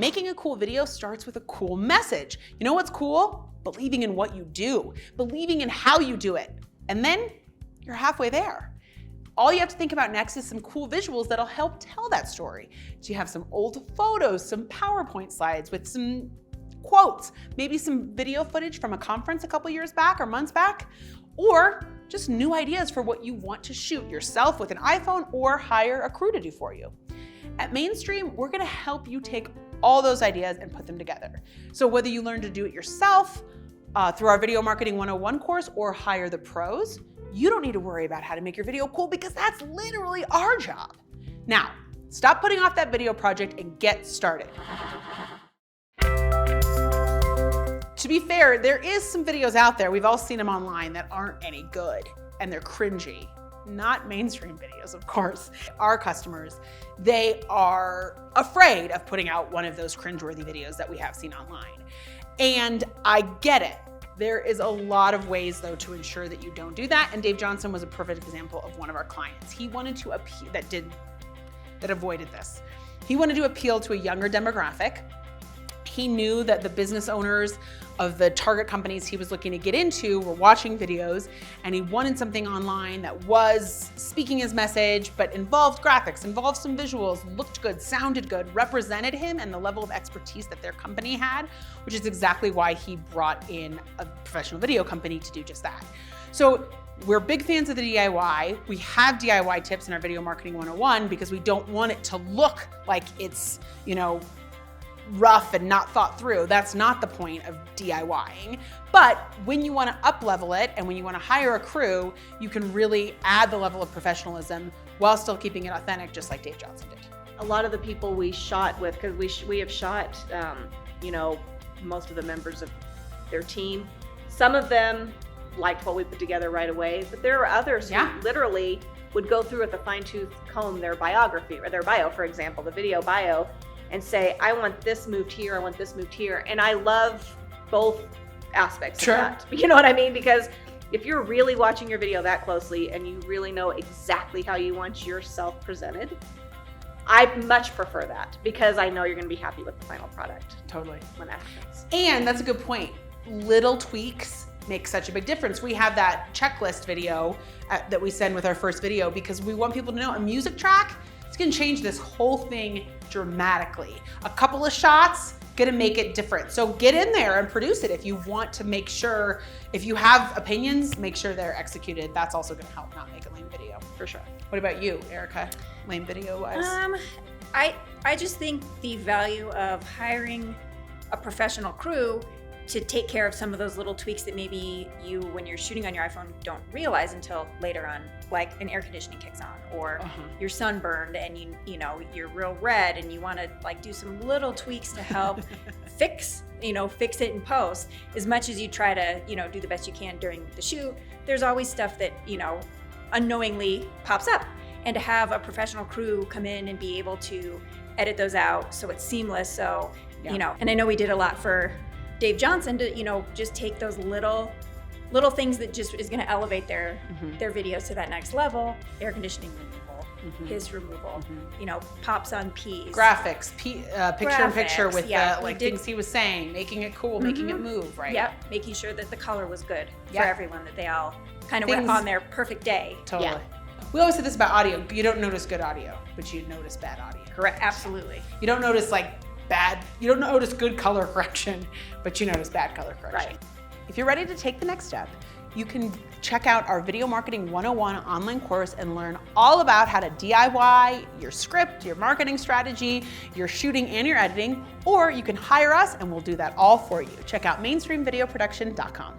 making a cool video starts with a cool message. You know what's cool? Believing in what you do, believing in how you do it. And then you're halfway there. All you have to think about next is some cool visuals that'll help tell that story. So you have some old photos, some PowerPoint slides with some quotes, maybe some video footage from a conference a couple years back or months back, or just new ideas for what you want to shoot yourself with an iPhone or hire a crew to do for you. At Mainstream, we're gonna help you take all those ideas and put them together. So whether you learn to do it yourself through our Video Marketing 101 course or hire the pros, you don't need to worry about how to make your video cool because that's literally our job. Now, stop putting off that video project and get started. To be fair, there is some videos out there, we've all seen them online, that aren't any good and they're cringy. Not Mainstream videos, of course. Our customers, they are afraid of putting out one of those cringeworthy videos that we have seen online. And I get it. There is a lot of ways though to ensure that you don't do that. And Dave Johnson was a perfect example of one of our clients. He wanted to appeal, that avoided this. He wanted to appeal to a younger demographic. He knew that the business owners of the target companies he was looking to get into were watching videos, and he wanted something online that was speaking his message, but involved graphics, involved some visuals, looked good, sounded good, represented him and the level of expertise that their company had, which is exactly why he brought in a professional video company to do just that. So we're big fans of the DIY. We have DIY tips in our Video Marketing 101 because we don't want it to look like it's, rough and not thought through. That's not the point of DIYing. But when you want to up-level it and when you want to hire a crew, you can really add the level of professionalism while still keeping it authentic, just like Dave Johnson did. A lot of the people we shot with, because we have shot, most of the members of their team. Some of them liked what we put together right away, but there are others who literally would go through with a fine-tooth comb their biography, or their bio, for example, the video bio, and say, I want this moved here, I want this moved here. And I love both aspects of that. You know what I mean? Because if you're really watching your video that closely and you really know exactly how you want yourself presented, I much prefer that because I know you're gonna be happy with the final product. Totally. When that happens. And that's a good point. Little tweaks make such a big difference. We have that checklist video that we send with our first video because we want people to know a music track, it's gonna change this whole thing dramatically. A couple of shots, gonna make it different. So get in there and produce it if you want to make sure, if you have opinions, make sure they're executed. That's also gonna help not make a lame video, for sure. What about you, Erica, lame video wise? I just think the value of hiring a professional crew to take care of some of those little tweaks that maybe you, when you're shooting on your iPhone, don't realize until later on, like an air conditioning kicks on, or you're sunburned and you're real red and you want to do some little tweaks to help fix it in post. As much as you try to do the best you can during the shoot, there's always stuff that unknowingly pops up, and to have a professional crew come in and be able to edit those out so it's seamless. So and I know we did a lot for Dave Johnson to just take those little things that just is going to elevate their videos to that next level. Air conditioning removal, his removal, pops on peas, graphics, picture-in-picture with the things he was saying, making it cool, making it move, right? Yep, making sure that the color was good for everyone, that they all kind of went on their perfect day. Totally. Yeah. We always say this about audio. You don't notice good audio, but you notice bad audio. Correct. Absolutely. You don't notice you don't notice good color correction, but you notice bad color correction. Right. If you're ready to take the next step, you can check out our Video Marketing 101 online course and learn all about how to DIY your script, your marketing strategy, your shooting and your editing, or you can hire us and we'll do that all for you. Check out mainstreamvideoproduction.com.